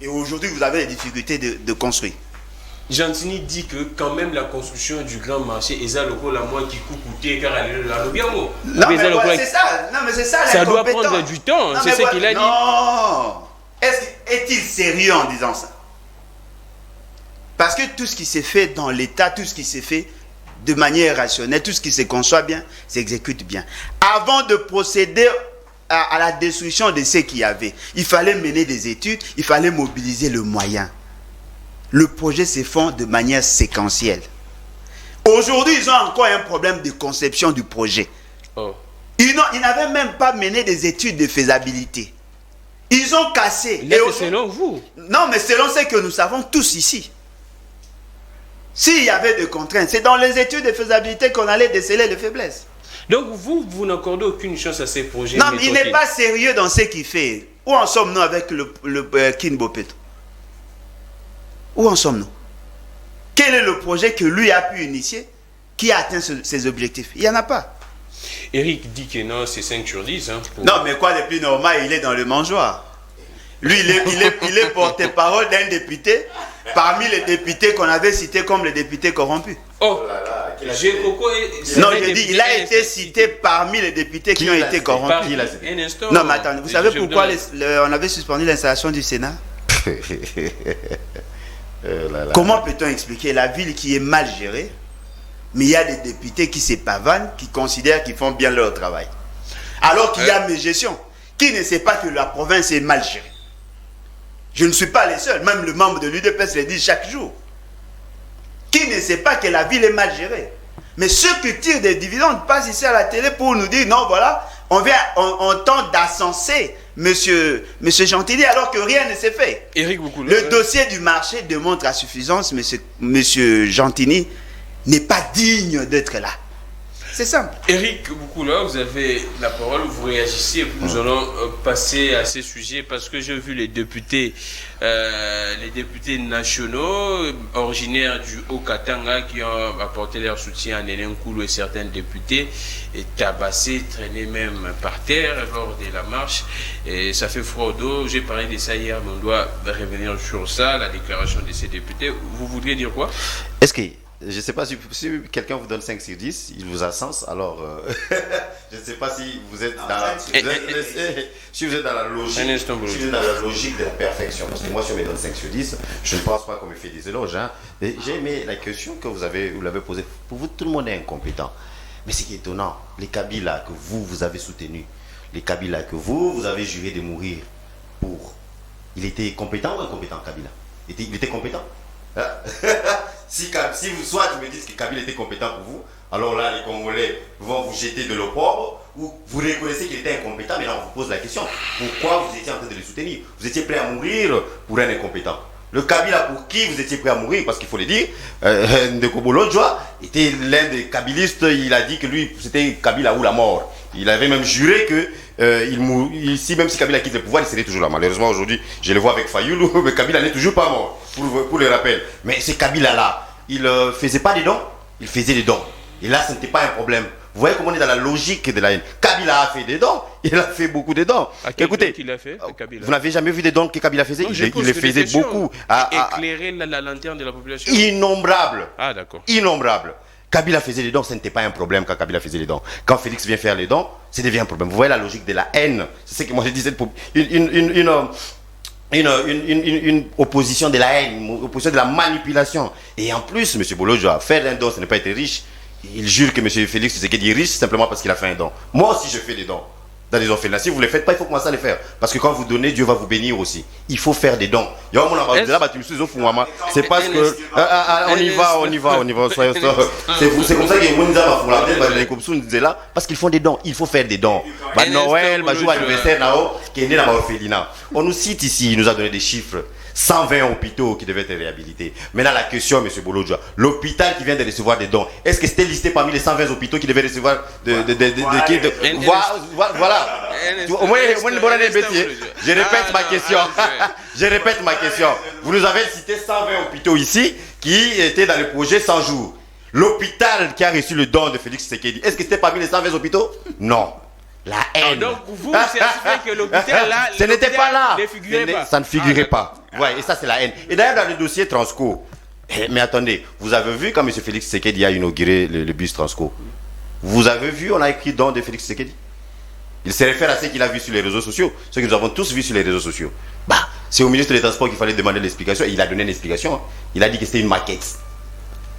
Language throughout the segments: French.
Et aujourd'hui, vous avez des difficultés de construire. Jantini dit que quand même la construction du grand marché est la moins qui coûte car elle est là. Non, mais c'est ça. Non, mais c'est ça. Ça doit prendre du temps. C'est ce qu'il a dit. Non. Est-il sérieux en disant ça? Parce que tout ce qui s'est fait dans l'État, tout ce qui s'est fait de manière rationnelle, tout ce qui se conçoit bien, s'exécute bien. Avant de procéder à la destruction de ce qu'il y avait, il fallait mener des études, il fallait mobiliser le moyen. Le projet se fait de manière séquentielle. Aujourd'hui, ils ont encore un problème de conception du projet. Oh. Ils n'avaient même pas mené des études de faisabilité. Ils ont cassé. Là, c'est selon vous. Non, mais selon ce que nous savons tous ici. S'il y avait des contraintes, c'est dans les études de faisabilité qu'on allait déceler les faiblesses. Donc vous n'accordez aucune chance à ces projets. Non, mais il n'est pas sérieux dans ce qu'il fait. Où en sommes-nous avec le Kinbo Petro? Où en sommes-nous? Quel est le projet que lui a pu initier qui a atteint ses objectifs? Il n'y en a pas. Eric dit que non, c'est 5 sur 10. Hein, Non, mais quoi de plus normal, il est dans le mangeoire. Lui, il est porte-parole d'un député parmi les députés qu'on avait cités comme les députés corrompus. Oh, non, je dis, il a été cité parmi les députés qui ont été corrompus. Non, mais attendez, vous savez pourquoi on avait suspendu l'installation du Sénat? Comment peut-on expliquer la ville qui est mal gérée, mais il y a des députés qui se pavanent, qui considèrent qu'ils font bien leur travail, alors qu'il y a mes gestions qui ne sait pas que la province est mal gérée. Je ne suis pas les seuls, même le membre de l'UDPS le dit chaque jour. Qui ne sait pas que la ville est mal gérée. Mais ceux qui tirent des dividendes passent ici à la télé pour nous dire non, voilà, on tente d'ascenser Monsieur Gentilly alors que rien ne s'est fait. Éric Boukoula, le dossier du marché démontre à suffisance Monsieur Gentilly n'est pas digne d'être là. C'est simple. Éric Boukoula, vous avez la parole, vous réagissez. Nous allons passer à ces sujets parce que j'ai vu les députés nationaux originaires du Haut-Katanga qui ont apporté leur soutien à Néné Koulou et certains députés et tabassés, traînés même par terre lors de la marche. Et ça fait froid au dos. J'ai parlé de ça hier, mais on doit revenir sur ça, la déclaration de ces députés. Vous voudriez dire quoi? Est-ce que je ne sais pas si quelqu'un vous donne 5 sur 10, il vous a sens, alors je ne sais pas si vous êtes dans la, si vous êtes dans la logique de la perfection. Parce que moi, si on me donne 5 sur 10, je ne pense pas qu'on me fait des éloges. Hein. J'ai aimé la question que vous l'avez posée. Pour vous, tout le monde est incompétent. Mais ce qui est étonnant, les Kabila que vous avez soutenus, les Kabila que vous avez juré de mourir pour, il était compétent ou incompétent, Kabila? Il était compétent? Si vous soit vous me dites que Kabila était compétent pour vous, alors là les Congolais vont vous jeter de l'opprobre, ou vous reconnaissez qu'il était incompétent, mais là on vous pose la question, pourquoi vous étiez en train de le soutenir? Vous étiez prêt à mourir pour un incompétent. Le Kabila pour qui vous étiez prêt à mourir, parce qu'il faut le dire, Ndeko Bolodjoa était l'un des kabilistes, il a dit que lui c'était Kabila ou la mort. Il avait même juré que ici, même si Kabila quitte le pouvoir, il serait toujours là. Malheureusement, aujourd'hui, je le vois avec Fayoulou, mais Kabila n'est toujours pas mort, pour le rappel. Mais ce Kabila-là, il ne faisait pas des dons, il faisait des dons. Et là, ce n'était pas un problème. Vous voyez comment on est dans la logique de la haine. Kabila a fait des dons, il a fait beaucoup de dons. Écoutez, qu'il a fait, vous n'avez jamais vu des dons que Kabila faisait? Non, il les faisait beaucoup. Éclairer la lanterne de la population. Innombrable. Ah, d'accord. Innombrable. Kabila faisait les dons, ce n'était pas un problème quand Kabila faisait les dons. Quand Félix vient faire les dons, ça devient un problème. Vous voyez la logique de la haine. C'est ce que moi je disais, une opposition de la haine, une opposition de la manipulation. Et en plus, M. Bolodjoa, faire un don, ce n'est pas être riche. Il jure que M. Félix Tshisekedi est riche simplement parce qu'il a fait un don. Moi aussi, je fais des dons dans les orphelinats. Si vous ne les faites pas, il faut commencer à les faire. Parce que quand vous donnez, Dieu va vous bénir aussi. Il faut faire des dons. C'est parce que... on y va. C'est comme ça que là, parce qu'ils font des dons. Il faut faire des dons. Noël, jour anniversaire, qui est né dans l'orphelinat. On nous cite ici, il nous a donné des chiffres. 120 hôpitaux qui devaient être réhabilités. Maintenant, la question, M. Bolodjoa, l'hôpital qui vient de recevoir des dons, est-ce que c'était listé parmi les 120 hôpitaux qui devaient recevoir voilà. Je répète ma question. Je répète ma question. Vous nous avez cité 120 hôpitaux ici qui étaient dans le projet 100 jours. L'hôpital qui a reçu le don de Félix Tshisekedi, est-ce que c'était parmi les 120 hôpitaux? Non. La haine. Donc vous, c'est que l'hôpital là, ce n'était pas là. Ne figurait pas. Ça ne figurait pas. Ouais, et ça, c'est la haine. Et d'ailleurs, dans le dossier Transco, mais attendez, vous avez vu quand M. Félix Tshisekedi a inauguré le bus Transco, vous avez vu, on a écrit dans de Félix Tshisekedi. Il se réfère à ce qu'il a vu sur les réseaux sociaux, ce que nous avons tous vu sur les réseaux sociaux. Bah, c'est au ministre des Transports qu'il fallait demander l'explication, et il a donné une explication. Hein. Il a dit que c'était une maquette.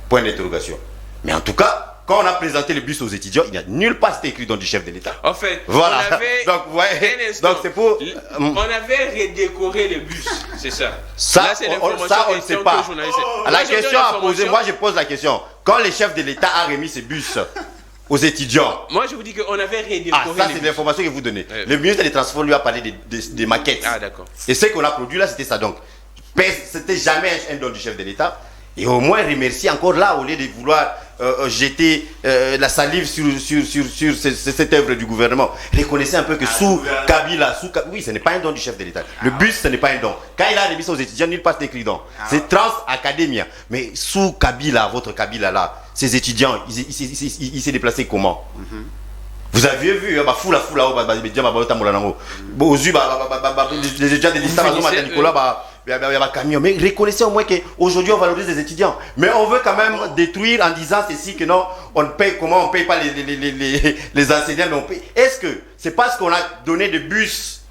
Point d'interrogation. Mais en tout cas, quand on a présenté le bus aux étudiants, il n'y a nulle part c'était écrit dans du chef de l'État. En fait, voilà. On avait, donc c'est pour... On avait redécoré le bus, c'est ça. Ça, là, c'est on ne sait pas. La question à poser, moi je pose la question. Quand le chef de l'État a remis ce bus aux étudiants... Moi je vous dis qu'on avait redécoré ça c'est l'information que vous donnez. Le ministre des Transports lui a parlé des maquettes. Ah d'accord. Et ce qu'on a produit là, c'était ça. Donc, c'était jamais un don du chef de l'État. Et au moins remercier encore là, au lieu de vouloir jeter la salive sur cette œuvre du gouvernement. Reconnaissez un peu que sous Kabila, oui, ce n'est pas un don du chef de l'État. Le bus, ce n'est pas un don. Quand il a remis ça aux étudiants, nulle part c'est écrit don. C'est Trans Academia. Mais sous Kabila, votre Kabila là, ces étudiants, ils s'est déplacés comment? Vous aviez vu, foula, les étudiants de l'État, Nicolas, il y a un camion. Mais reconnaissez au moins qu'aujourd'hui on valorise les étudiants. Mais on veut quand même détruire en disant ceci que non, on paye, comment on ne paye pas les enseignants, mais on paye. Est-ce que c'est parce qu'on a donné des bus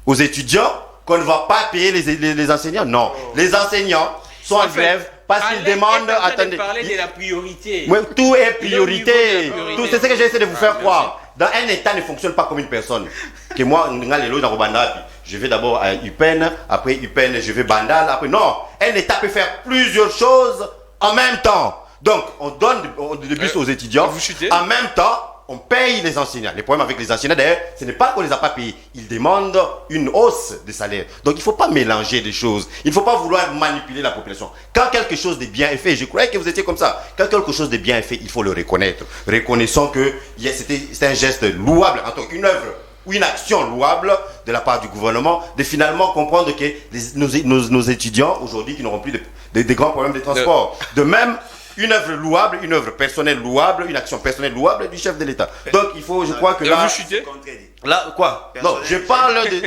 aux étudiants qu'on ne va pas payer les enseignants? Non. Les enseignants sont en grève. Parce qu'ils demandent, attendez. Parler de la priorité. Oui, tout est priorité. Tout, c'est ce que j'essaie de vous faire croire. Dans un État ne fonctionne pas comme une personne. Que moi, je vais d'abord à UPEN, après UPEN, je vais Bandal, après non. Un État peut faire plusieurs choses en même temps. Donc, on donne des bus aux étudiants. En même temps, on paye les enseignants. Le problème avec les enseignants, d'ailleurs, ce n'est pas qu'on ne les a pas payés. Ils demandent une hausse de salaire. Donc, il ne faut pas mélanger des choses. Il ne faut pas vouloir manipuler la population. Quand quelque chose de bien est fait, je croyais que vous étiez comme ça. Quand quelque chose de bien est fait, il faut le reconnaître. Reconnaissons que c'était un geste louable, en tant qu'une œuvre ou une action louable de la part du gouvernement, de finalement comprendre que nos étudiants, aujourd'hui, qui n'auront plus de grands problèmes de transport. De même, une œuvre louable, une œuvre personnelle louable, une action personnelle louable du chef de l'État. Donc il faut, je crois que là... Là, quoi? Non, je parle de...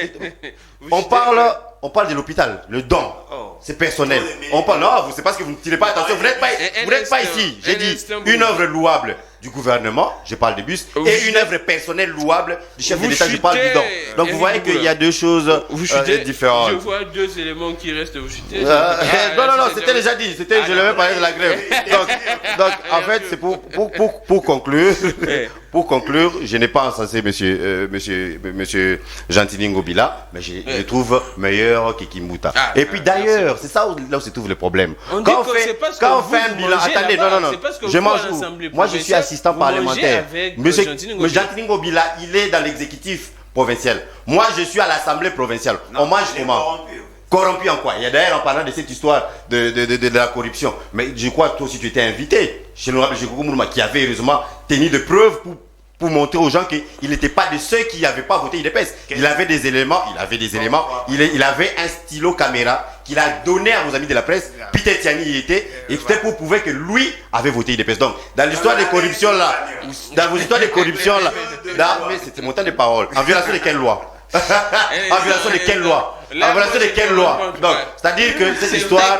On parle de l'hôpital, le don. C'est personnel. On parle... Non, c'est parce que vous ne tirez pas attention. Vous n'êtes pas ici. J'ai dit une œuvre louable du gouvernement, je parle de bus, et une œuvre personnelle louable du chef de l'État, je parle du don. Donc vous voyez qu'il y a deux choses différentes. Je vois deux éléments qui restent, vous chutez. Non, c'était déjà dit. Je l'avais parlé de la grève. Donc en fait, c'est pour conclure. Pour conclure, je n'ai pas encensé monsieur Gentini Ngobila, mais je le trouve meilleur que Kimbuta. Et puis d'ailleurs, c'est ça là où se trouve le problème. Quand on fait un bilan, attendez, non, je mange où? Moi je suis assistant parlementaire. Monsieur Gentini Ngobila, il est dans l'exécutif provincial. Moi je suis à l'Assemblée provinciale. On mange comment? Corrompu en quoi? Il y a d'ailleurs en parlant de cette histoire de la corruption. Mais je crois que toi aussi tu étais invité chez l'honorable Jekoko Mourouma qui avait heureusement tenu de preuves pour montrer aux gens qu'il n'était pas de ceux qui n'avaient pas voté IDPS. Il avait des éléments, il avait un stylo caméra qu'il a donné à vos amis de la presse. Peter Tiani y était, et c'était pour prouver que lui avait voté IDPS. Donc, dans l'histoire de corruption là, mais c'était mon temps de parole. En violation de quelle loi? En violation de quelle loi? En violation de quelle loi? Donc, c'est-à-dire que cette histoire...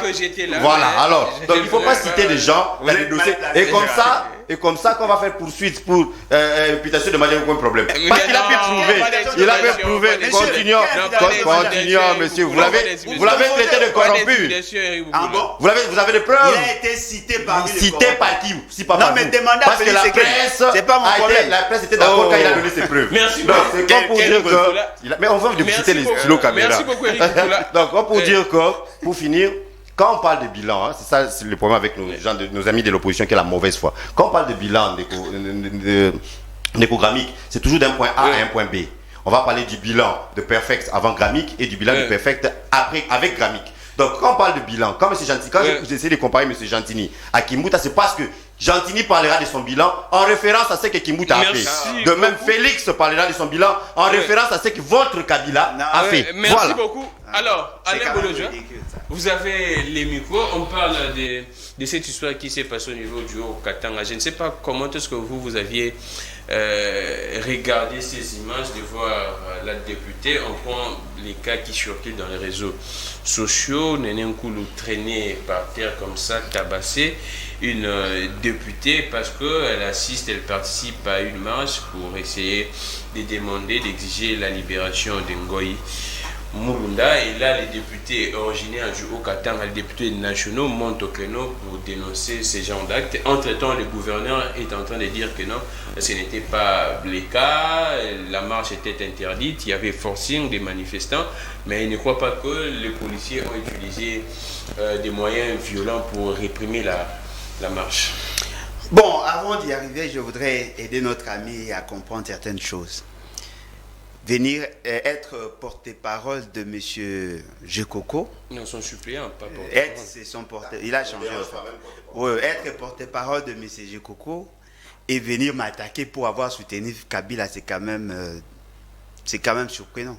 Voilà, alors, donc il ne faut pas citer des gens dans les dossiers. Et comme ça qu'on va faire poursuite pour imputation de manière aucun problème. Parce qu'il a pu prouver. Continuons, monsieur. Vous l'avez traité de corrompu. Vous avez des preuves. Il a été cité par qui? Si pas par vous. Non, mais demandez à Félix Tshisekedi. C'est pas mon problème. La presse était d'accord quand il a donné ses preuves. Merci beaucoup. C'est comme pour dire que... Mais on veut citer les stylos caméras. Merci beaucoup, Eric. Donc, pour dire que, pour finir, quand on parle de bilan, c'est ça c'est le problème avec nos amis de l'opposition qui est la mauvaise foi. Quand on parle de bilan d'écogrammique, c'est toujours d'un point A à un point B. On va parler du bilan de Perfect avant Gramique et du bilan de Perfect après avec Gramique. Donc quand on parle de bilan, quand j'essaie de comparer M. Gentini à Kimbuta, c'est parce que Gentini parlera de son bilan en référence à ce que Kimbuta a fait. De même, Félix parlera de son bilan en référence à ce que votre Kabila a fait. Merci beaucoup. Alors, Alain Bolodjoa, vous avez les micros, on parle de cette histoire qui s'est passée au niveau du Haut-Katanga. Je ne sais pas comment est-ce que vous aviez regardé ces images de voir la députée. On prend les cas qui circulent dans les réseaux sociaux. Néné Nkoulou traîné par terre comme ça, tabassé une députée parce qu'elle participe à une marche pour essayer de demander, d'exiger la libération d'Ngoyi Murunda. Et là, les députés originaires du Haut-Katanga, les députés nationaux montent au créneau pour dénoncer ces genres d'actes. Entre-temps, le gouverneur est en train de dire que non, ce n'était pas le cas, la marche était interdite, il y avait forcing des manifestants, mais il ne croit pas que les policiers ont utilisé des moyens violents pour réprimer la marche. Bon, avant d'y arriver, je voudrais aider notre ami à comprendre certaines choses. Venir être porte-parole de M. Jekoko. Non, son suppléant, pas porte-parole. C'est son porte-parole. Il a changé. Oui, être porte-parole de M. Jekoko et venir m'attaquer pour avoir soutenu Kabila, c'est quand même surprenant.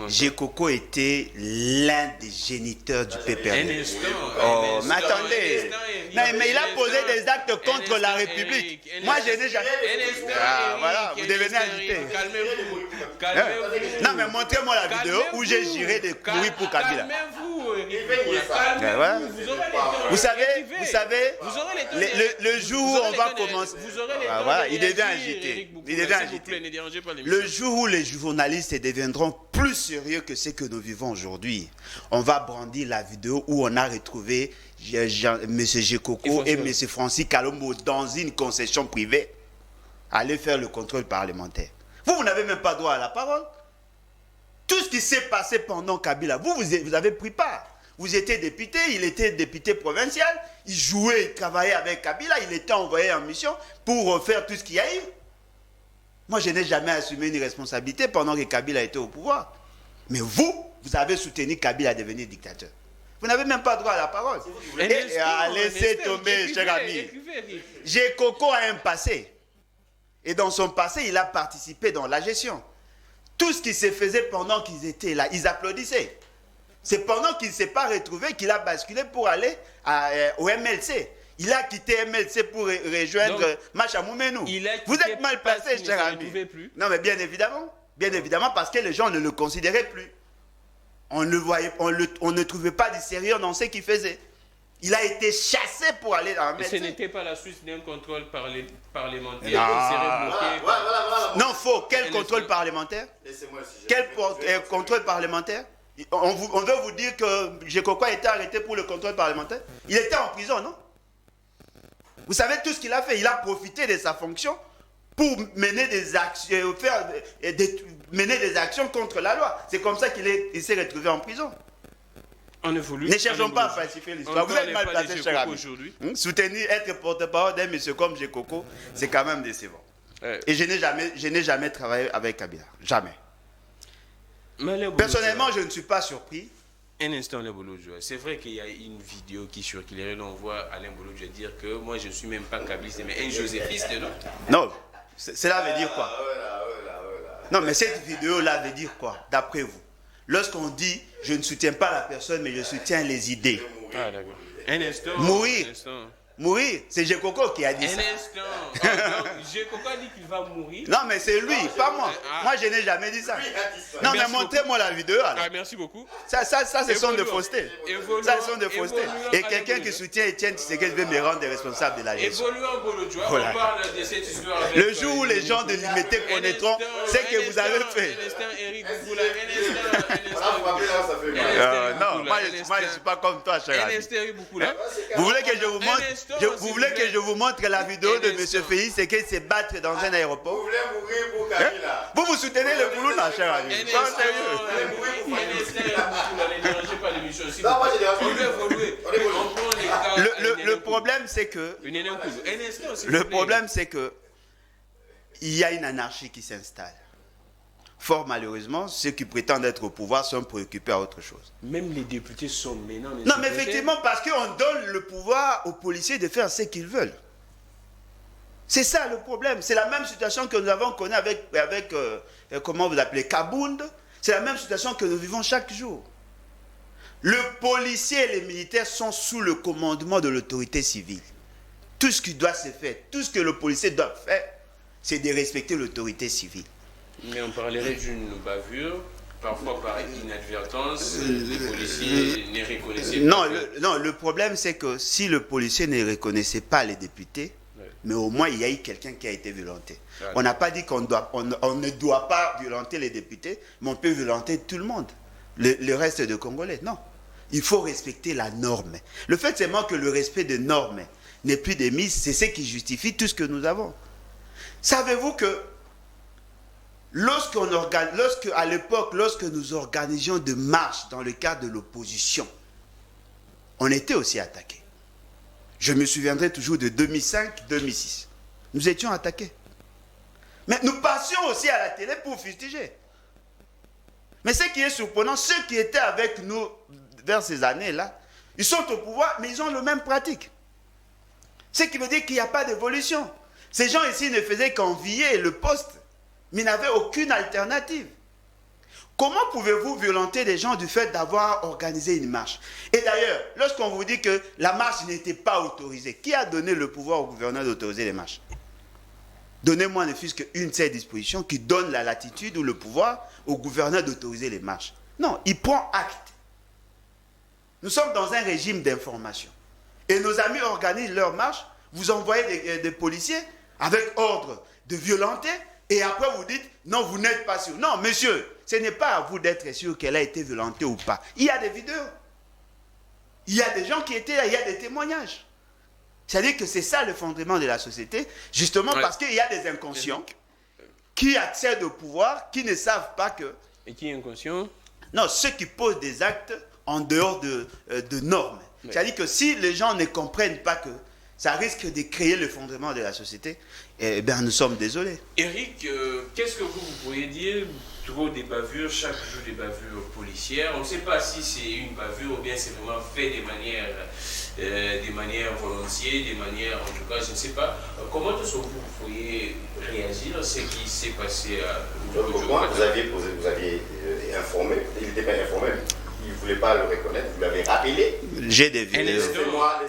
Jekoko était l'un des géniteurs du PPRD. Oh, mais attendez. Mais il a posé des actes contre la République. Moi, je n'ai jamais. Voilà, vous devenez agité. Non, mais montrez-moi la vidéo où j'ai géré des courir pour Kabila. Vous savez, le jour où on va commencer. Voilà, il devient agité. Le jour où les journalistes deviendront plus sérieux que ce que nous vivons aujourd'hui, on va brandir la vidéo où on a retrouvé M. Jekoko et M. Francis Kalombo dans une concession privée. Allez faire le contrôle parlementaire. Vous n'avez même pas droit à la parole. Tout ce qui s'est passé pendant Kabila, vous avez pris part. Vous étiez député, il était député provincial, il jouait, il travaillait avec Kabila, il était envoyé en mission pour faire tout ce qu'il y a eu. Moi, je n'ai jamais assumé une responsabilité pendant que Kabila était au pouvoir. Mais vous avez soutenu Kabila à devenir dictateur. Vous n'avez même pas droit à la parole. Laissez tomber, cher ami. Jekoko a un passé. Et dans son passé, il a participé dans la gestion. Tout ce qui se faisait pendant qu'ils étaient là, ils applaudissaient. C'est pendant qu'il ne s'est pas retrouvé qu'il a basculé pour aller au MLC. Il a quitté MLC pour rejoindre Macha Moumenou. Vous êtes mal placé, cher ami. Non, mais bien évidemment, parce que les gens ne le considéraient plus. On ne trouvait pas de sérieux dans ce qu'il faisait. Il a été chassé pour aller dans MLC. Ce n'était pas la suite d'un contrôle parlementaire. Non, faux. Quel contrôle parlementaire? Quel contrôle parlementaire? On veut vous dire que Jekoko a été arrêté pour le contrôle parlementaire. Il était en prison, non? Vous savez tout ce qu'il a fait. Il a profité de sa fonction pour mener des actions, mener des actions contre la loi. C'est comme ça qu'il s'est retrouvé en prison. Ne cherchons pas à falsifier l'histoire. Vous êtes mal placé, cher ami. Soutenir, être porte-parole d'un monsieur comme Jekoko, c'est quand même décevant. Et je n'ai jamais travaillé avec Kabila. Jamais. Personnellement, je ne suis pas surpris. Un instant, Alain Bolodjoa. C'est vrai qu'il y a une vidéo qui circulait, on voit Alain Bolodjoa dire que moi je ne suis même pas kabylyste, mais un joséphiste, non? Non, cela veut dire quoi? Non, mais cette vidéo-là veut dire quoi, d'après vous? Lorsqu'on dit je ne soutiens pas la personne, mais je soutiens les idées. Ah, d'accord. Un instant. Mourir, c'est Jekoko qui a dit ça. Un instant. Jekoko a dit qu'il va mourir. Non, mais c'est lui, pas moi. Moi, je n'ai jamais dit ça. Non, mais montrez-moi la vidéo. Merci beaucoup. Ça, ce sont des faussetés. Ça, ce sont des faussetés. Et quelqu'un qui soutient Etienne Tshisekedi veut me rendre responsable de la gestion. Voilà. On parle de cette histoire avec le jour où les gens de l'IMET connaîtront ce que vous avez fait. Non, moi, je ne suis pas comme toi, cher ami. Vous voulez que je vous montre? Vous voulez que je vous montre la vidéo de M. Félix, c'est qu'il se battre dans un aéroport? Vous voulez mourir pour Kabila? Vous soutenez le boulot, ma chère amie. Le problème, c'est que il y a une anarchie qui s'installe. Fort malheureusement, ceux qui prétendent être au pouvoir sont préoccupés à autre chose. Même les députés sont maintenant... Non, mais effectivement, parce qu'on donne le pouvoir aux policiers de faire ce qu'ils veulent. C'est ça le problème. C'est la même situation que nous avons connue avec comment vous appelez, Kabound. C'est la même situation que nous vivons chaque jour. Le policier et les militaires sont sous le commandement de l'autorité civile. Tout ce qui doit se faire, tout ce que le policier doit faire, c'est de respecter l'autorité civile. Mais on parlerait d'une bavure, parfois par inadvertance, les policiers ne reconnaissaient pas. Non, le problème c'est que si le policier ne reconnaissait pas les députés, mais au moins il y a eu quelqu'un qui a été violenté. Ouais. On n'a pas dit qu'on ne doit pas violenter les députés, mais on peut violenter tout le monde, le reste des Congolais. Non, il faut respecter la norme. Le fait seulement que le respect des normes n'est plus démis, c'est ce qui justifie tout ce que nous avons. Savez-vous que à l'époque, lorsque nous organisions des marches dans le cadre de l'opposition, on était aussi attaqués. Je me souviendrai toujours de 2005-2006. Nous étions attaqués. Mais nous passions aussi à la télé pour fustiger. Mais ce qui est surprenant, ceux qui étaient avec nous vers ces années-là, ils sont au pouvoir, mais ils ont les mêmes pratiques. Ce qui veut dire qu'il n'y a pas d'évolution. Ces gens ici ne faisaient qu'envier le poste, mais n'avaient aucune alternative. Comment pouvez-vous violenter des gens du fait d'avoir organisé une marche? Et d'ailleurs, lorsqu'on vous dit que la marche n'était pas autorisée, qui a donné le pouvoir au gouverneur d'autoriser les marches? Donnez-moi ne fût-ce qu'une de ces dispositions qui donne la latitude ou le pouvoir au gouverneur d'autoriser les marches. Non, il prend acte. Nous sommes dans un régime d'information. Et nos amis organisent leur marche, vous envoyez des policiers avec ordre de violenter, et après vous dites, non, vous n'êtes pas sûr. Non, monsieur, ce n'est pas à vous d'être sûr qu'elle a été violentée ou pas. Il y a des vidéos. Il y a des gens qui étaient là, il y a des témoignages. C'est-à-dire que c'est ça le fondement de la société, justement parce qu'il y a des inconscients qui accèdent au pouvoir, qui ne savent pas que... Et qui est inconscient? Non, ceux qui posent des actes en dehors de normes. Oui. C'est-à-dire que si les gens ne comprennent pas que ça risque de créer le fondement de la société, eh bien nous sommes désolés. Eric, qu'est-ce que vous pourriez dire? Trop des bavures, chaque jour des bavures policières. On ne sait pas si c'est une bavure ou bien c'est vraiment fait des manières volontiers, des manières, en tout cas, je ne sais pas. Comment est-ce que vous pourriez réagir à ce qui s'est passé à Pourquoi vous aviez informé, il n'était pas informé, il ne voulait pas le reconnaître, vous l'avez rappelé. J'ai des vidéos. Laissez-moi.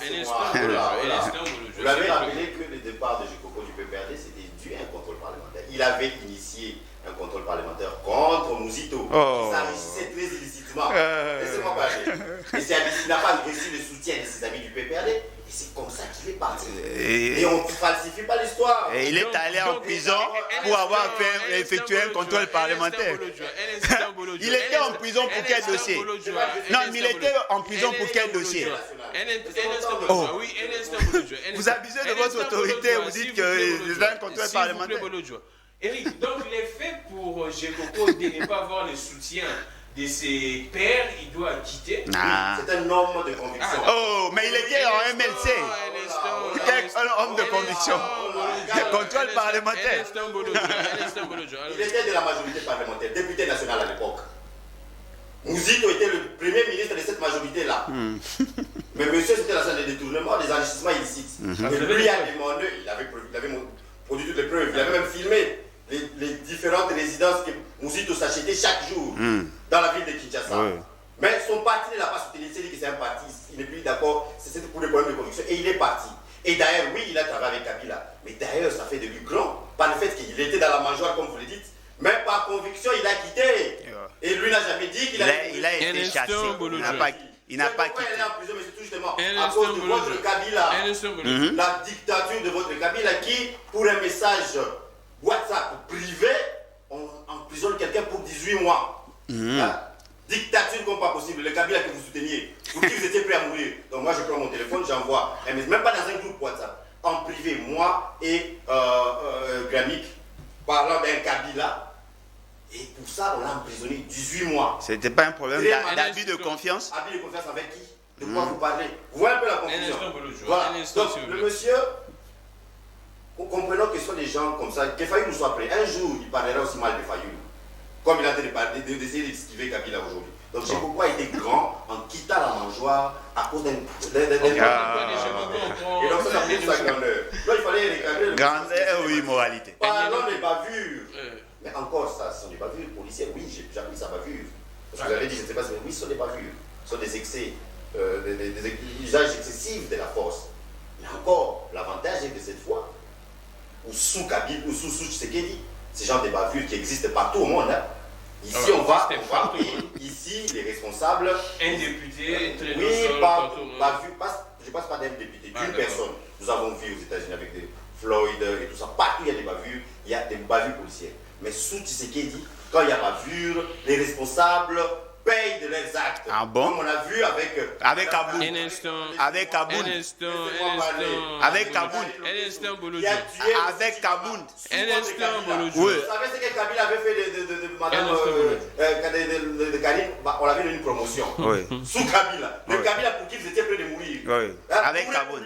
Vous l'avez rappelé que le départ de Jekoko du PPRD, c'était dû à un contrôle parlementaire. Il avait initié un contrôle parlementaire contre Mouzito, qui s'enrichissait très illicitement. Laissez-moi parler. Et il n'a pas reçu le soutien de ses amis du PPRD. Et c'est comme ça qu'il est parti. Et on ne falsifie pas l'histoire. Et il est allé en prison pour avoir effectué un contrôle parlementaire. Il était en prison pour quel dossier? Non, mais il était en prison pour quel dossier? Vous abusez de votre autorité, vous dites que c'est un contrôle parlementaire. Eric, donc les faits pour Jekoko de ne pas avoir le soutien de ses pairs, il doit quitter. C'est un homme de conviction. Oh, mais il était en MLC. Un homme de conviction. Contrôle parlementaire. Il était de la majorité parlementaire, député national à l'époque. Mouzito était le premier ministre de cette majorité-là. Mais monsieur, c'était la salle de détournement, des enrichissements illicites. Et lui a demandé, il avait produit toutes les preuves, il avait même filmé les différentes résidences que Mouzito s'achetait chaque jour dans la ville de Kinshasa. Mais son parti ne l'a pas soutenu, il s'est dit que c'est un parti, il n'est plus d'accord, c'était pour des problèmes de conviction, et il est parti. Et d'ailleurs, oui, il a travaillé avec Kabila, mais d'ailleurs, ça fait de lui grand, par le fait qu'il était dans la mangeoire, comme vous le dites, mais par conviction, il a quitté. Et lui n'a jamais dit qu'il il a été chassé, il n'a pas quitté. Il est en prison, mais c'est tout justement à cause de votre Kabila, la dictature de votre Kabila qui, pour un message WhatsApp privé, on emprisonne quelqu'un pour 18 mois. Dictature comme pas possible, le Kabila que vous souteniez, pour qui vous étiez prêt à mourir. Donc moi je prends mon téléphone, j'envoie, même pas dans un groupe WhatsApp, en privé, moi et Gramik, parlant d'un Kabila. Et pour ça, on l'a emprisonné 18 mois. C'était pas un problème d'abus de confiance? Abus de confiance avec qui? De quoi vous parlez? Vous voyez un peu la confusion. Voilà. Donc le monsieur, comprenons que ce sont des gens comme ça, que Fayou nous soit prêt. Un jour, il parlera aussi mal de Fayou. Comme il a d'essayer d'esquiver Kabila aujourd'hui. Donc Jekoko a été grand en quittant la mangeoire à cause d'un... Et donc ça a pris sa grandeur. Donc il fallait recadrer... Grandeur ou immoralité? Parlons des bavures. Mais encore, ça, ce sont des bavures policières. Oui, j'ai appris ça bavure. Parce que vous avez dit, je ne sais pas si oui, ce sont des bavures. Ce sont des excès, des usages excessifs de la force. Mais encore, l'avantage est que cette fois, ou sous Kabila, ou sous Tshisekedi, ce genre de bavures qui existent partout au monde. Hein. Ici, on va ici, les responsables. Un député, très oui, je ne passe pas d'un député, d'une personne. Nous avons vu aux États-Unis avec des Floyd et tout ça. Partout, il y a des bavures policières. Mais sous Tshisekedi, quand il y a bavure, les responsables payent de leurs actes. Ah bon? Comme on a vu avec Kaboun. Avec Kaboun. Avec Kaboun. Avec Kaboun. Vous savez ce que Kabila avait fait de madame de Karim? On l'avait donné une promotion. Oui. Sous Kabila. Le Kabila pour qui vous étiez près de mourir. Oui. Avec Kaboun.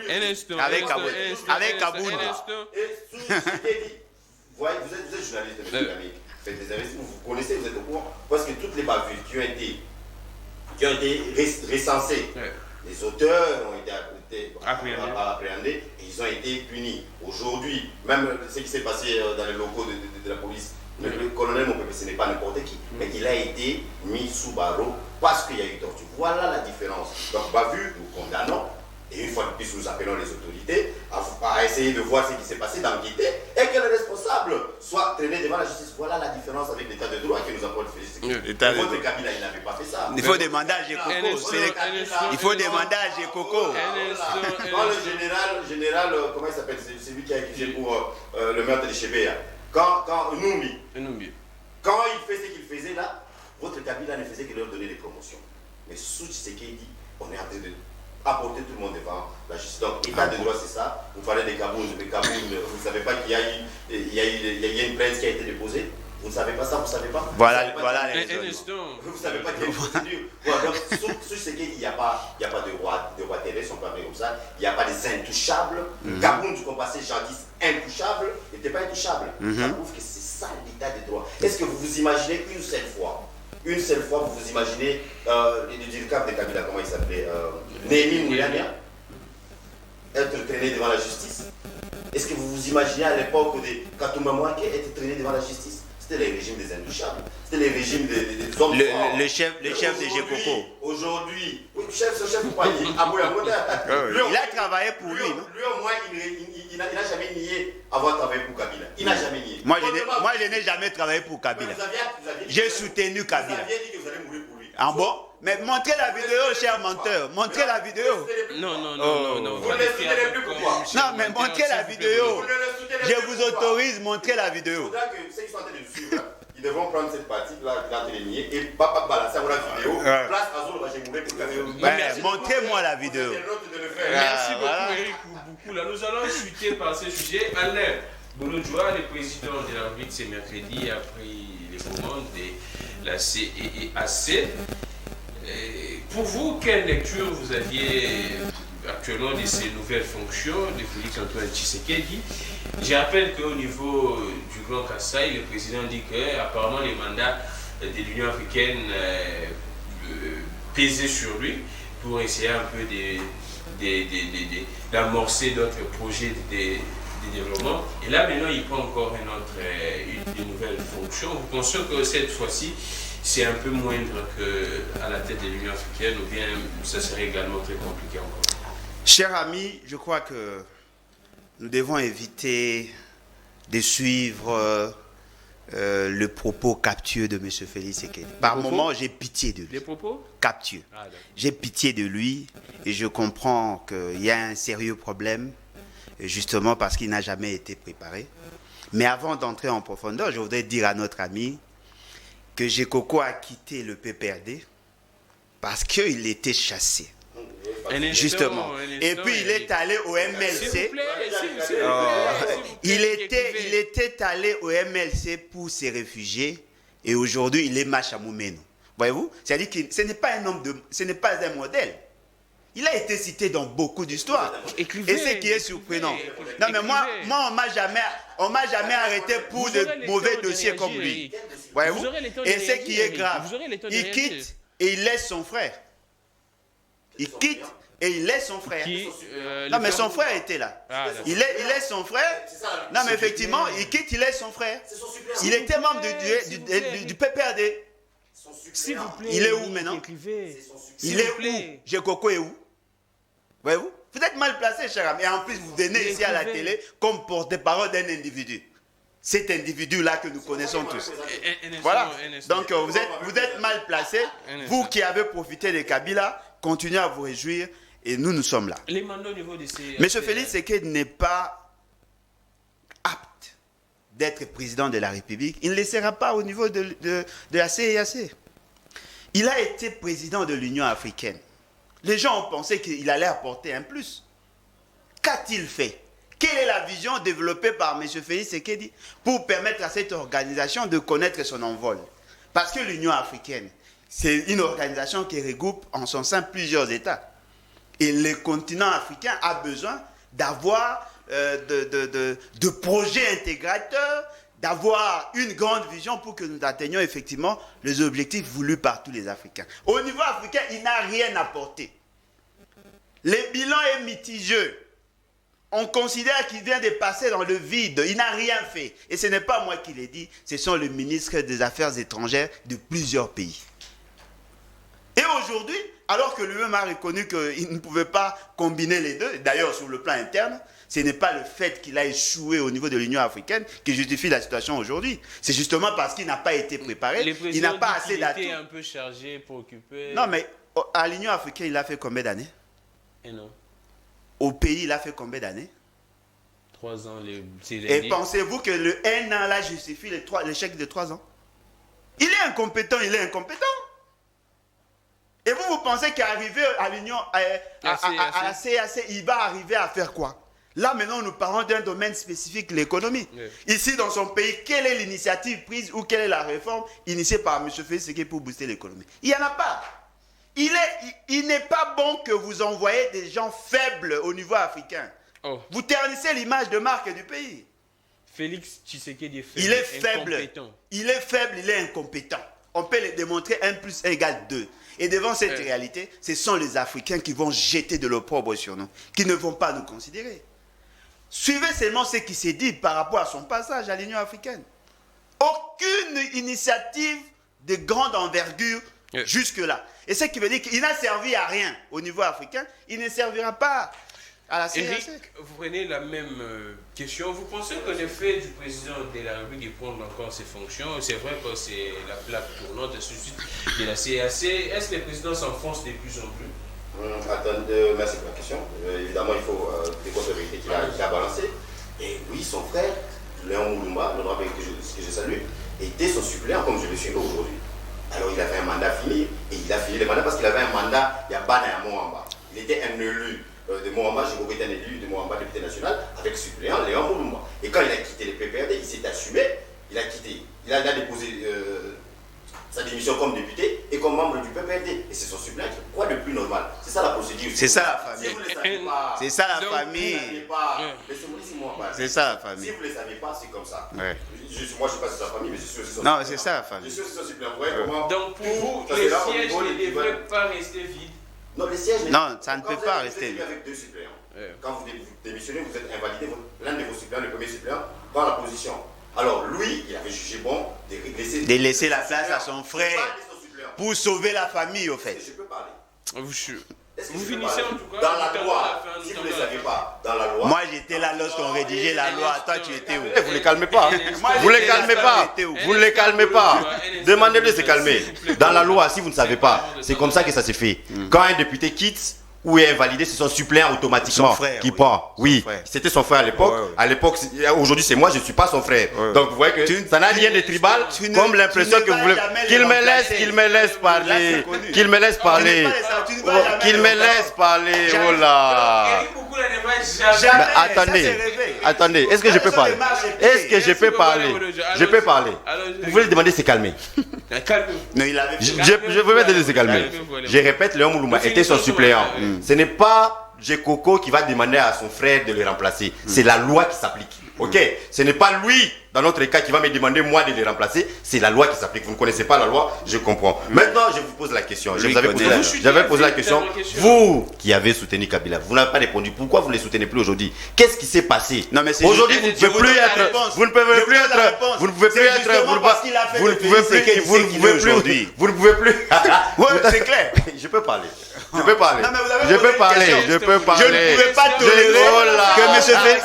Avec Kaboun. Avec Kaboun. Et sous Tshisekedi, vous êtes journaliste, monsieur Dynamique. Faites des investissements, vous connaissez, vous êtes au courant. Parce que toutes les bavures qui ont été recensées, les auteurs ont été appréhendés et ils ont été punis. Aujourd'hui, même ce qui s'est passé dans les locaux de la police, le colonel Mopepe, ce n'est pas n'importe qui, mais il a été mis sous barreau parce qu'il y a eu torture. Voilà la différence. Donc, bavure, nous condamnons. Et une fois de plus, nous appelons les autorités à essayer de voir ce qui s'est passé, d'enquêter, et que le responsable soit traîné devant la justice. Voilà la différence avec l'état de droit que nous apporte Félix. Votre Kabila, il n'avait pas fait ça. Il faut demander à Gécoco. Il faut demander à Gécoco. Quand le général, comment il s'appelle, c'est lui qui a accusé pour le meurtre de Chebea, quand Numbi, quand il fait ce qu'il faisait là, votre Kabila ne faisait que leur donner des promotions. Mais sous Tshisekedi, on est en train de apporter tout le monde devant la justice. Donc, l'état de droit, c'est ça. Vous parlez des Kaboun. Vous ne savez pas qu'il y a eu une plainte qui a été déposée. Vous ne savez pas ça, vous ne savez pas. Voilà. Vous ne savez pas qu'il y a une procédure. Voilà, donc, sous ce qu'il n'y a pas de roi terrestre, on peut appeler comme ça. Il n'y a pas des intouchables. Kaboun, du passé jadis intouchable, n'était pas intouchable. Ça prouve que c'est ça l'état de droit. Est-ce que vous vous imaginez une seule fois, vous vous imaginez le cap de Kabila, comment il s'appelait, Némi Mouyania, être traîné devant la justice? Est-ce que vous vous imaginez à l'époque de Katouma Mouaké être traîné devant la justice? C'était les régimes des intouchables, c'était les régimes des hommes forts. Le chef de Gécoco. Aujourd'hui, ce chef ou pas, il a travaillé pour lui. Lui au moins, il n'a jamais nié avoir travaillé pour Kabila. Il n'a jamais nié. Moi, je n'ai jamais travaillé pour Kabila. J'ai soutenu Kabila. Vous aviez dit que vous allez mourir pour lui. Ah bon? Mais montrez la vidéo, cher menteur. Montrez la vidéo. Non. Vous ne le soutenez plus pourquoi? Non, mais montrez la vidéo. Je vous autorise, montrez la vidéo. Il faudra que ceux qui sont en train de le suivre, ils devront prendre cette partie-là, il est en train de nier, et pas balancer à la vidéo. Place à Zolo, j'ai mouru pour Kabila. Montrez-moi la vidéo. Merci beaucoup, Eric Boukula. Nous allons chuter par ce sujet. Alain Bolodjoa, le président de la République, ce mercredi, a pris les commandes de la CEAC. Pour vous, quelle lecture vous aviez actuellement de ces nouvelles fonctions de Félix Antoine Tshisekedi? Je rappelle qu'au niveau du Grand Kasaï, le président dit qu'apparemment les mandats de l'Union africaine pesaient sur lui pour essayer un peu d'amorcer d'autres projets de développement. Et là maintenant il prend encore une nouvelle fonction. Vous pensez que cette fois-ci c'est un peu moindre qu'à la tête de l'Union africaine, ou bien ça serait également très compliqué encore? Chers amis, je crois que nous devons éviter de suivre le propos captieux de M. Félix Tshisekedi. Par moments, j'ai pitié de lui. Les propos captieux. J'ai pitié de lui et je comprends qu'il y a un sérieux problème, justement parce qu'il n'a jamais été préparé. Mais avant d'entrer en profondeur, je voudrais dire à notre ami que Gécoco a quitté le PPRD parce qu'il était chassé. Justement. Et puis il est allé au MLC. Il était allé au MLC pour se réfugier et aujourd'hui il est Machamoumeno. Voyez-vous? C'est-à-dire que ce n'est pas un homme ce n'est pas un modèle. Il a été cité dans beaucoup d'histoires. Et ce qui est surprenant. Non mais moi on m'a jamais arrêté pour de mauvais dossiers comme lui. Voyez-vous? Et ce qui est grave, il quitte et il laisse son frère. Il quitte Et il laisse son frère. Non, mais son frère était là. Il laisse son frère. Non, mais effectivement, il quitte, il laisse son frère. Il était membre du PPRD. S'il vous plaît, il est où maintenant? Il est où? Jekoko est où? Voyez-vous? Vous êtes mal placé, cher ami. Et en plus, vous venez ici à la télé comme porte-parole d'un individu. Cet individu-là que nous connaissons tous. Voilà. Donc, vous êtes mal placé. Vous qui avez profité de Kabila, continuez à vous réjouir. Et nous sommes là. Les mandats au niveau de ces... Monsieur Félix Tshisekedi n'est pas apte d'être président de la République. Il ne le sera pas au niveau de la CEAC. Il a été président de l'Union africaine. Les gens ont pensé qu'il allait apporter un plus. Qu'a-t-il fait? Quelle est la vision développée par M. Félix Tshisekedi pour permettre à cette organisation de connaître son envol? Parce que l'Union africaine, c'est une organisation qui regroupe en son sein plusieurs États. Et le continent africain a besoin d'avoir de projets intégrateurs, d'avoir une grande vision pour que nous atteignions effectivement les objectifs voulus par tous les Africains. Au niveau africain, il n'a rien apporté. Le bilan est mitigeux. On considère qu'il vient de passer dans le vide. Il n'a rien fait. Et ce n'est pas moi qui l'ai dit, ce sont les ministres des Affaires étrangères de plusieurs pays. Et aujourd'hui, alors que lui-même a reconnu qu'il ne pouvait pas combiner les deux, d'ailleurs sur le plan interne, ce n'est pas le fait qu'il a échoué au niveau de l'Union africaine qui justifie la situation aujourd'hui. C'est justement parce qu'il n'a pas été préparé, il n'a pas assez d'atouts. Il était un peu chargé, préoccupé. Non, mais à l'Union africaine, il a fait combien d'années? Et non. Au pays, il a fait combien d'années? 3 ans. Et pensez-vous que le 1 an là justifie l'échec de 3 ans? Il est incompétent, Et vous pensez qu'arriver à l'Union, à la CAC, il va arriver à faire quoi? Là, maintenant, nous parlons d'un domaine spécifique, l'économie. Oui. Ici, dans son pays, quelle est l'initiative prise ou quelle est la réforme initiée par M. Félix Tshisekedi pour booster l'économie? Il n'y en a pas. Il n'est pas bon que vous envoyez des gens faibles au niveau africain. Oh. Vous ternissez l'image de marque du pays. Félix Tshisekedi est faible. Il est faible. Il est faible, il est incompétent. On peut le démontrer 1 + 1 = 2. Et devant cette réalité, ce sont les Africains qui vont jeter de l'opprobre sur nous, qui ne vont pas nous considérer. Suivez seulement ce qui s'est dit par rapport à son passage à l'Union africaine. Aucune initiative de grande envergure jusque-là. Et ce qui veut dire qu'il n'a servi à rien au niveau africain, il ne servira pas à la CAC. Eric, vous prenez la même question. Vous pensez qu'en effet du président de la République de prendre encore ses fonctions, c'est vrai que c'est la plaque tournante de la CAC, est-ce que le président s'enfonce de plus en plus? Attendez, merci pour la question. Évidemment, il faut des contre-vérités qu'il a balancées. Et oui, son frère, Léon Moulumba, le droit que je salue, était son suppléant comme je le suis aujourd'hui. Alors il avait un mandat fini, et il a fini le mandat parce qu'il avait un mandat, il y a Bana et à Moamba. Il était un élu de Moamba, j'ai été un élu de Moamba, député national, avec suppléant Léon Moulumba. Et quand il a quitté le PPRD, il s'est assumé, il a quitté, il a déposé sa démission comme député et comme membre du PPRD. Et c'est son suppléant. Quoi de plus normal? C'est ça la procédure. C'est ça la famille. Si vous ne le savez pas, c'est ça la famille. C'est ça la famille. Si vous ne le savez pas, c'est comme ça. Ouais. Moi, je ne sais pas si c'est sa famille, mais je suis aussi son suppléant. Non, c'est ça la famille. Je suis aussi son suppléant. Donc pour vous, les sièges ne devraient pas rester vides? Non, les sièges. Non, ça ne peut pas rester vide. Avec 2 suppléants. Quand vous démissionnez, vous êtes invalidé. L'un de vos suppléants, le premier suppléant, dans la position. Alors lui, il avait jugé bon de laisser la place à son frère pour sauver la famille, au fait. Je peux parler. Vous finissez en tout cas. Dans la loi, si vous ne le savez pas, dans la loi. Moi j'étais là lorsqu'on rédigeait la loi. Toi tu étais où? Vous ne les calmez pas. Vous ne les calmez pas. Vous ne les calmez pas. Demandez-lui de se calmer. Dans la loi, si vous ne savez pas, c'est comme ça que ça se fait. Quand un député quitte ou est invalidé, c'est son suppléant automatiquement qui prend. Oui, c'était son frère à l'époque. À l'époque, aujourd'hui c'est moi, je ne suis pas son frère. Donc vous voyez que ça n'a rien de tribal, comme l'impression que vous voulez. Qu'il me laisse parler. Qu'il me laisse parler. Qu'il me laisse parler. Oh là. Attendez. Est-ce que je peux parler? Je peux parler. Vous voulez demander de se calmer? Je veux demander de se calmer. Je répète, Léon Moulumba était son suppléant. Ce n'est pas Jekoko qui va demander à son frère de le remplacer. C'est la loi qui s'applique. Ok? Ce n'est pas lui dans notre cas, qui va me demander moi de les remplacer, c'est la loi qui s'applique. Vous ne connaissez pas la loi, je comprends. Maintenant, je vous pose la question. J'avais posé la question. Vous qui avez soutenu Kabila, vous n'avez pas répondu. Pourquoi vous ne les soutenez plus aujourd'hui? Qu'est-ce qui s'est passé? Aujourd'hui, vous ne pouvez plus être. Vous ne pouvez plus être. Vous ne pouvez plus être. Vous ne pouvez plus. Vous ne pouvez plus. Vous ne pouvez plus. Oui, c'est clair. Je peux parler. Je peux parler. Je peux parler. Je peux parler. Je ne pouvais pas tolérer que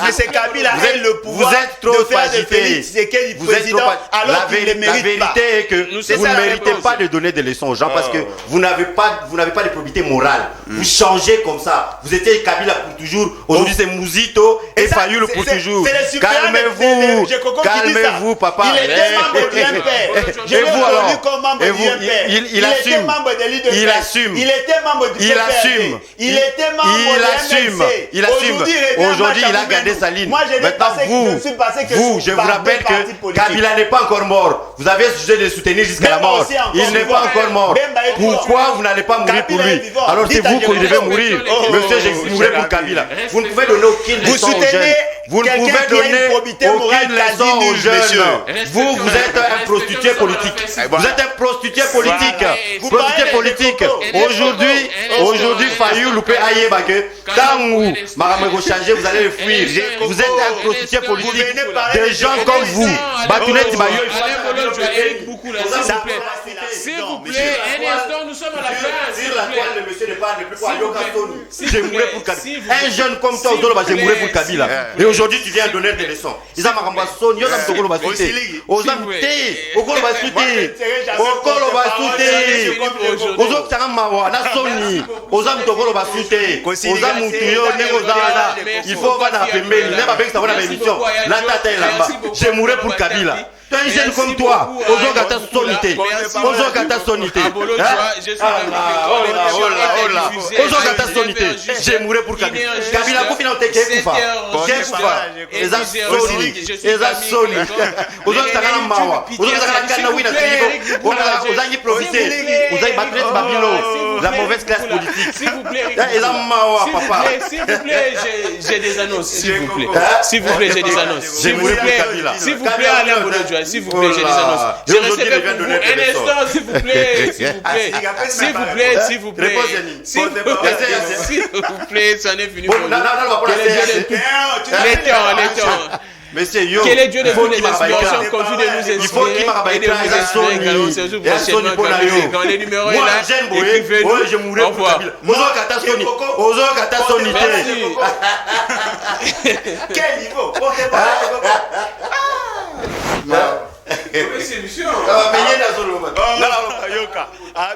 M. Kabila ait le pouvoir de faire de Félix Tshisekedi président alors qu'il ne mérite pas. La vérité est que vous ne méritez pas de donner des leçons aux gens parce que vous n'avez pas de probité morale. Vous changez comme ça. Vous étiez Kabila pour toujours. Aujourd'hui, c'est Mouzito et Fayoulou pour toujours. Calmez-vous. Calmez-vous, papa. Il était membre du MPR. Je l'ai reconnu comme membre du MPR. Il était membre de l'IDP. Il assume. Il était membre du assume. Il était membre de Il assume. Aujourd'hui, il a gardé sa ligne. Moi, maintenant, je vous rappelle que Kabila n'est pas encore mort. Vous avez sujet de soutenir jusqu'à la mort. Il n'est pas encore mort. Pourquoi vous n'allez pas mourir pour lui? Alors c'est vous qui devez mourir. Monsieur, je mourrai pour Kabila. Vous ne pouvez donner aucune leçon aux jeunes. Vous ne pouvez donner aucune leçon aux jeunes. Vous êtes un prostitué politique. Vous êtes un prostitué politique. Prostitué politique. Aujourd'hui, Fayoulou peut aïe bague. Quand vous m'avez changé, vous allez le fuir. Vous êtes un prostitué politique. Des gens comme vous. Batounet Tibayo. S'il vous plaît, un instant, nous sommes à la fin. Sur la toile, le monsieur ne parle plus pour Ayoka Soni. Je mourrai pour Kabila. Un jeune comme toi, je mourrai pour Kabila. Et aujourd'hui, tu viens donner des leçons. Ils ont marqué Soni, ils ont Tokolo Basouté. Aux amtés, Okolo Basouté. Okolo Basouté. Aux autres, Taram Mawa, na Soni. Aux am Tokolo Basouté. Aux am Moutuyo, Negozana. Il faut voir dans la pembeni. Même avec ça, on a l'émission. La tata est là-bas. Je mourrai pour Kabila. Tu es un jeune comme toi. Aux Gata Sonité. Aux Gata Sonité. Aux Gata Sonité. J'ai mouru pour Kabila. Kabila, pour finir, t'es Koufa. Les Asoni. Les Asoni. Aux Gata Mawa. Aux Gata Kanawina. Aux Angi profiter. Aux Angi Batret Babilo. La mauvaise classe politique. S'il vous plaît. Et la Mawa, papa. S'il vous plaît, j'ai des annonces. S'il vous plaît. S'il vous plaît, j'ai des annonces. J'ai mouru pour Kabila. S'il vous plaît, Alain Bolodjoa. S'il vous plaît, j'ai des annonces. Je recevrai pour vous un instant, s'il vous plaît. S'il vous plaît. S'il vous plaît. S'il vous plaît. S'il vous plaît, ça n'est fini pour vous. Les temps. Monsieur Yo, quel est Dieu de toutes les inspirations confie de nous il faut qu'il m'a et de nous expliquer quand les numéros est là, écrivez-nous. Je mourrai pour Kabila. Ozo Kata Soni. Quel niveau? Solution. Mais il y a